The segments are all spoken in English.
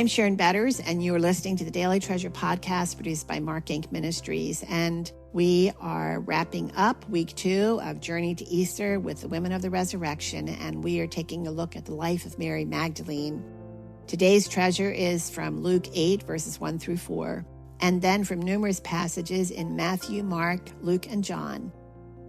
I'm Sharon Betters, and you are listening to the Daily Treasure podcast produced by Mark Inc. Ministries. And we are wrapping up week 2 of Journey to Easter with the Women of the Resurrection, and we are taking a look at the life of Mary Magdalene. Today's treasure is from Luke 8, verses 1 through 4, and then from numerous passages in Matthew, Mark, Luke, and John.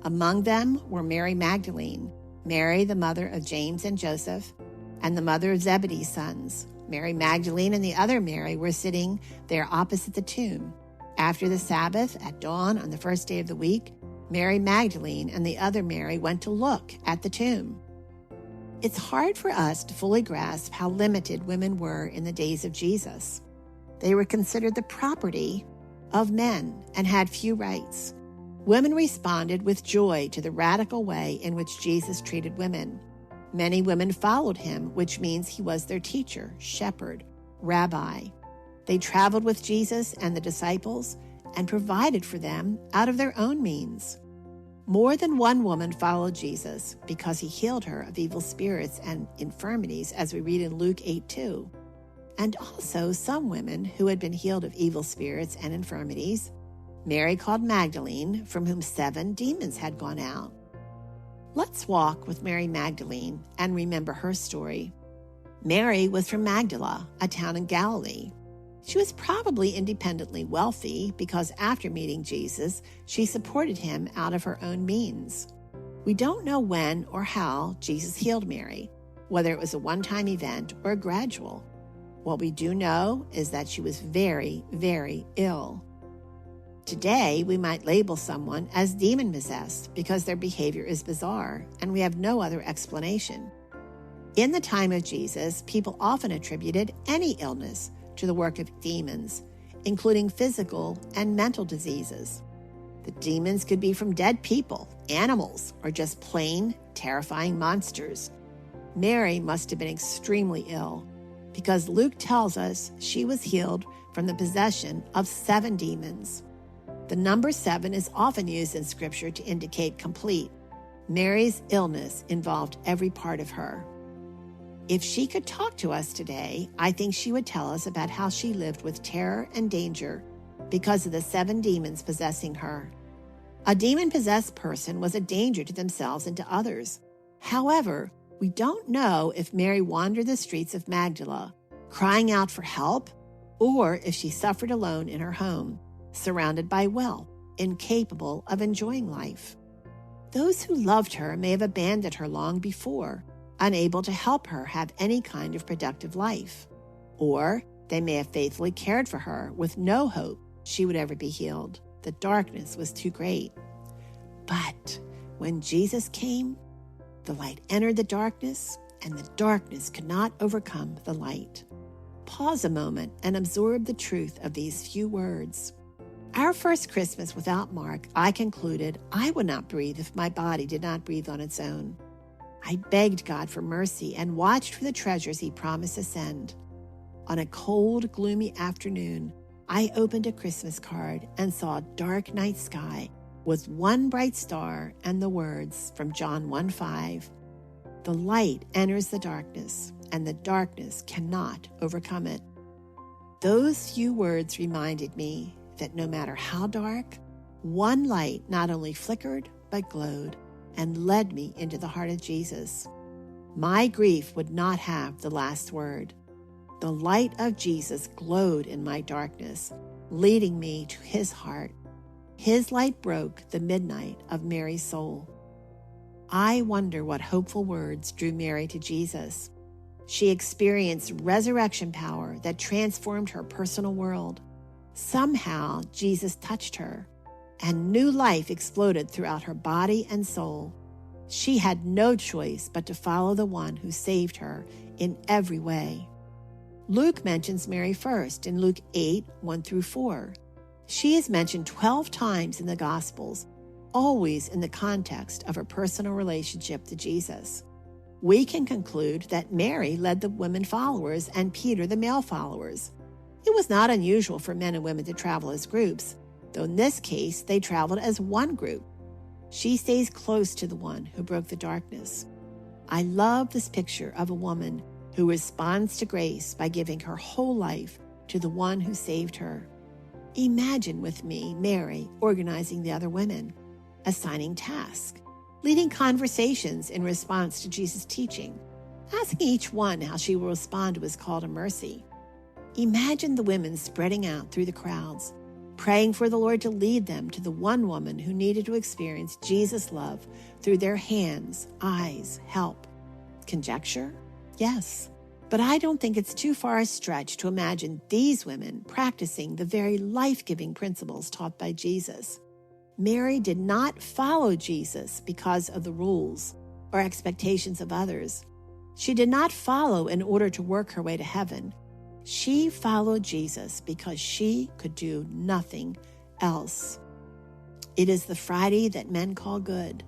Among them were Mary Magdalene, Mary, the mother of James and Joseph, and the mother of Zebedee's sons. Mary Magdalene and the other Mary were sitting there opposite the tomb. After the Sabbath, at dawn on the first day of the week, Mary Magdalene and the other Mary went to look at the tomb. It's hard for us to fully grasp how limited women were in the days of Jesus. They were considered the property of men and had few rights. Women responded with joy to the radical way in which Jesus treated women. Many women followed him, which means he was their teacher, shepherd, rabbi. They traveled with Jesus and the disciples and provided for them out of their own means. More than one woman followed Jesus because he healed her of evil spirits and infirmities, as we read in Luke 8:2. And also some women who had been healed of evil spirits and infirmities. Mary called Magdalene, from whom 7 demons had gone out. Let's walk with Mary Magdalene and remember her story. Mary was from Magdala, a town in Galilee. She was probably independently wealthy because after meeting Jesus, she supported him out of her own means. We don't know when or how Jesus healed Mary, whether it was a one-time event or gradual. What we do know is that she was very, very ill. Today, we might label someone as demon-possessed because their behavior is bizarre, and we have no other explanation. In the time of Jesus, people often attributed any illness to the work of demons, including physical and mental diseases. The demons could be from dead people, animals, or just plain, terrifying monsters. Mary must have been extremely ill because Luke tells us she was healed from the possession of 7 demons. The number 7 is often used in Scripture to indicate complete. Mary's illness involved every part of her. If she could talk to us today, I think she would tell us about how she lived with terror and danger because of the 7 demons possessing her. A demon-possessed person was a danger to themselves and to others. However, we don't know if Mary wandered the streets of Magdala, crying out for help, or if she suffered alone in her home, surrounded by wealth, incapable of enjoying life. Those who loved her may have abandoned her long before, unable to help her have any kind of productive life. Or they may have faithfully cared for her with no hope she would ever be healed. The darkness was too great. But when Jesus came, the light entered the darkness, and the darkness could not overcome the light. Pause a moment and absorb the truth of these few words. Our first Christmas without Mark, I concluded I would not breathe if my body did not breathe on its own. I begged God for mercy and watched for the treasures he promised to send. On a cold, gloomy afternoon, I opened a Christmas card and saw a dark night sky with one bright star and the words from John 1:5. The light enters the darkness, and the darkness cannot overcome it. Those few words reminded me that no matter how dark, one light not only flickered but glowed and led me into the heart of Jesus. My grief would not have the last word. The light of Jesus glowed in my darkness, leading me to his heart. His light broke the midnight of Mary's soul. I wonder what hopeful words drew Mary to Jesus. She experienced resurrection power that transformed her personal world. Somehow, Jesus touched her, and new life exploded throughout her body and soul. She had no choice but to follow the one who saved her in every way. Luke mentions Mary first in Luke 8, 1 through 4. She is mentioned 12 times in the Gospels, always in the context of her personal relationship to Jesus. We can conclude that Mary led the women followers and Peter the male followers. It was not unusual for men and women to travel as groups, though in this case they traveled as one group. She stays close to the one who broke the darkness. I love this picture of a woman who responds to grace by giving her whole life to the one who saved her. Imagine with me Mary organizing the other women, assigning tasks, leading conversations in response to Jesus' teaching, asking each one how she will respond to his call to mercy. Imagine the women spreading out through the crowds, praying for the Lord to lead them to the one woman who needed to experience Jesus' love through their hands, eyes, help. Conjecture? Yes. But I don't think it's too far a stretch to imagine these women practicing the very life-giving principles taught by Jesus. Mary did not follow Jesus because of the rules or expectations of others. She did not follow in order to work her way to heaven. She followed Jesus because she could do nothing else. It is the Friday that men call good.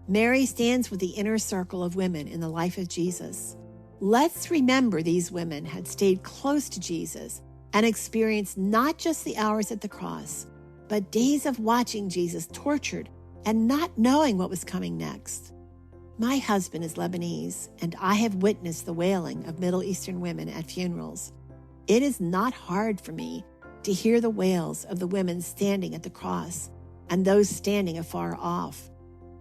Mary stands with the inner circle of women in the life of Jesus. Let's remember these women had stayed close to Jesus and experienced not just the hours at the cross, but days of watching Jesus tortured and not knowing what was coming next. My husband is Lebanese, and I have witnessed the wailing of Middle Eastern women at funerals. It is not hard for me to hear the wails of the women standing at the cross and those standing afar off.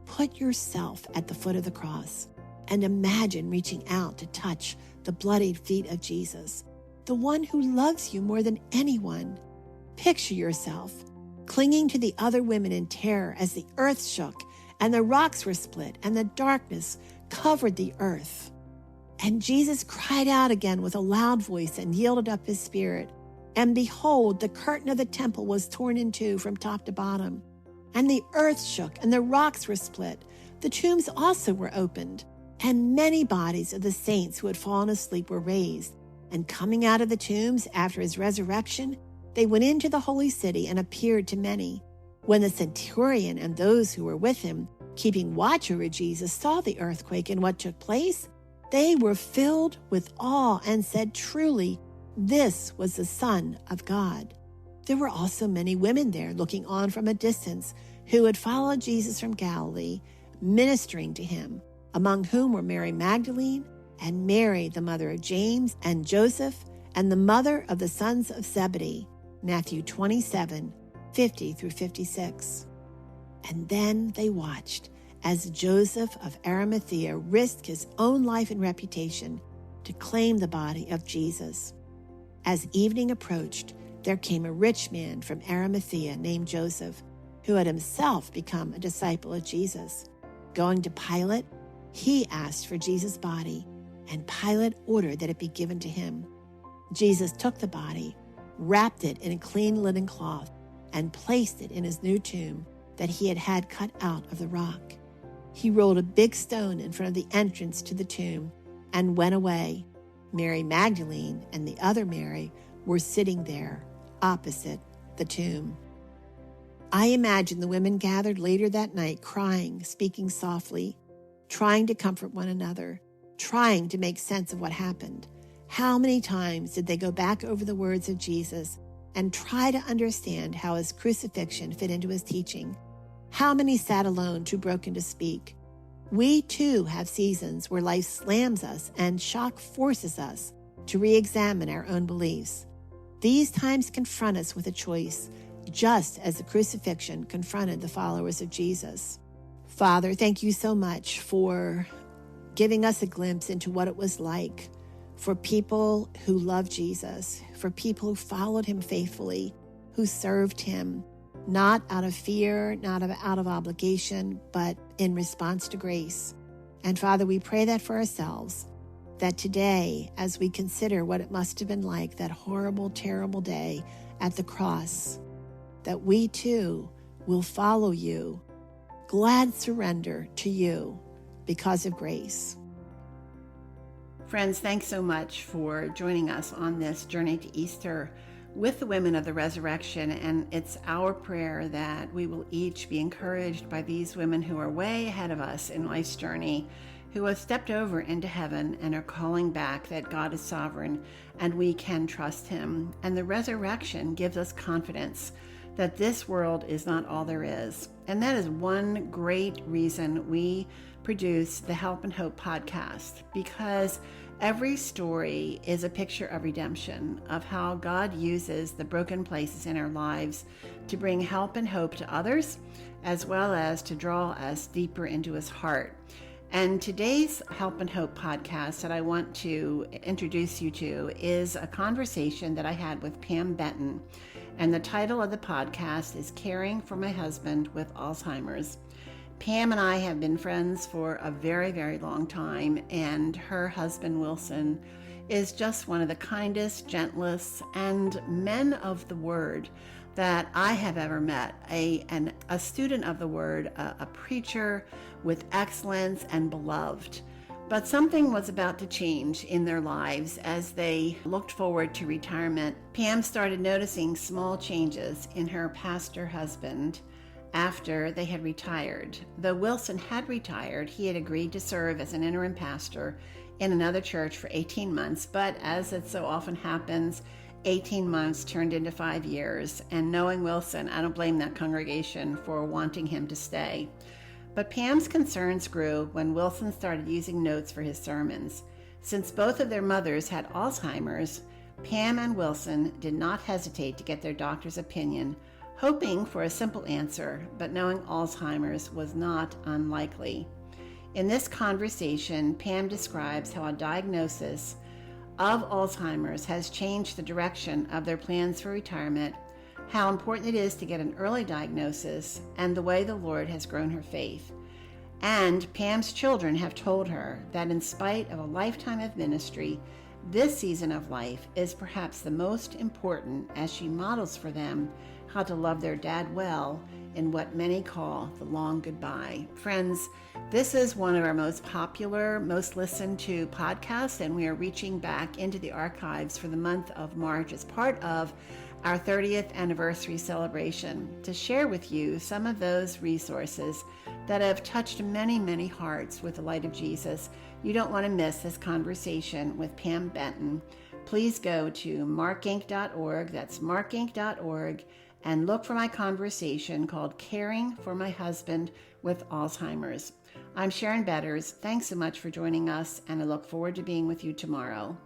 Put yourself at the foot of the cross and imagine reaching out to touch the bloodied feet of Jesus, the one who loves you more than anyone. Picture yourself clinging to the other women in terror as the earth shook and the rocks were split and the darkness covered the earth. And Jesus cried out again with a loud voice and yielded up his spirit. And behold, the curtain of the temple was torn in two from top to bottom. And the earth shook and the rocks were split. The tombs also were opened. And many bodies of the saints who had fallen asleep were raised. And coming out of the tombs after his resurrection, they went into the holy city and appeared to many. When the centurion and those who were with him, keeping watch over Jesus, saw the earthquake and what took place, they were filled with awe and said, "Truly, this was the Son of God." There were also many women there looking on from a distance who had followed Jesus from Galilee, ministering to him, among whom were Mary Magdalene and Mary, the mother of James and Joseph, and the mother of the sons of Zebedee, Matthew 27:50 through 56. And then they watched as Joseph of Arimathea risked his own life and reputation to claim the body of Jesus. As evening approached, there came a rich man from Arimathea named Joseph, who had himself become a disciple of Jesus. Going to Pilate, he asked for Jesus' body, and Pilate ordered that it be given to him. Jesus took the body, wrapped it in a clean linen cloth, and placed it in his new tomb that he had had cut out of the rock. He rolled a big stone in front of the entrance to the tomb and went away. Mary Magdalene and the other Mary were sitting there opposite the tomb. I imagine the women gathered later that night crying, speaking softly, trying to comfort one another, trying to make sense of what happened. How many times did they go back over the words of Jesus and try to understand how his crucifixion fit into his teaching? How many sat alone too broken to speak? We too have seasons where life slams us and shock forces us to re-examine our own beliefs. These times confront us with a choice, just as the crucifixion confronted the followers of Jesus. Father, thank you so much for giving us a glimpse into what it was like for people who loved Jesus, for people who followed him faithfully, who served him, not out of fear, not out of obligation, but in response to grace. And Father, we pray that for ourselves, that today, as we consider what it must have been like, that horrible, terrible day at the cross, that we too will follow you, glad surrender to you because of grace. Friends, thanks so much for joining us on this journey to Easter with the women of the resurrection, and it's our prayer that we will each be encouraged by these women who are way ahead of us in life's journey, who have stepped over into heaven and are calling back that God is sovereign and we can trust him. And the resurrection gives us confidence that this world is not all there is. And that is one great reason we produce the Help and Hope podcast, because Every story is a picture of redemption, of how God uses the broken places in our lives to bring help and hope to others, as well as to draw us deeper into his heart. And today's Help and Hope podcast that I want to introduce you to is a conversation that I had with Pam Benton. And the title of the podcast is Caring for My Husband with Alzheimer's. Pam and I have been friends for a very, very long time, and her husband, Wilson, is just one of the kindest, gentlest, and men of the word that I have ever met. A student of the word, a preacher with excellence and beloved. But something was about to change in their lives as they looked forward to retirement. Pam started noticing small changes in her pastor husband after they had retired. Though Wilson had retired, he had agreed to serve as an interim pastor in another church for 18 months, but as it so often happens, 18 months turned into 5 years, and knowing Wilson, I don't blame that congregation for wanting him to stay. But Pam's concerns grew when Wilson started using notes for his sermons. Since both of their mothers had Alzheimer's, Pam and Wilson did not hesitate to get their doctor's opinion, hoping for a simple answer, but knowing Alzheimer's was not unlikely. In this conversation, Pam describes how a diagnosis of Alzheimer's has changed the direction of their plans for retirement, how important it is to get an early diagnosis, and the way the Lord has grown her faith. And Pam's children have told her that in spite of a lifetime of ministry, this season of life is perhaps the most important as she models for them how to love their dad well in what many call the long goodbye. Friends, this is one of our most popular, most listened to podcasts, and we are reaching back into the archives for the month of March as part of our 30th anniversary celebration to share with you some of those resources that have touched many, many hearts with the light of Jesus. You don't want to miss this conversation with Pam Benton. Please go to markinc.org, that's markinc.org, and look for my conversation called Caring for My Husband with Alzheimer's. I'm Sharon Betters. Thanks so much for joining us, and I look forward to being with you tomorrow.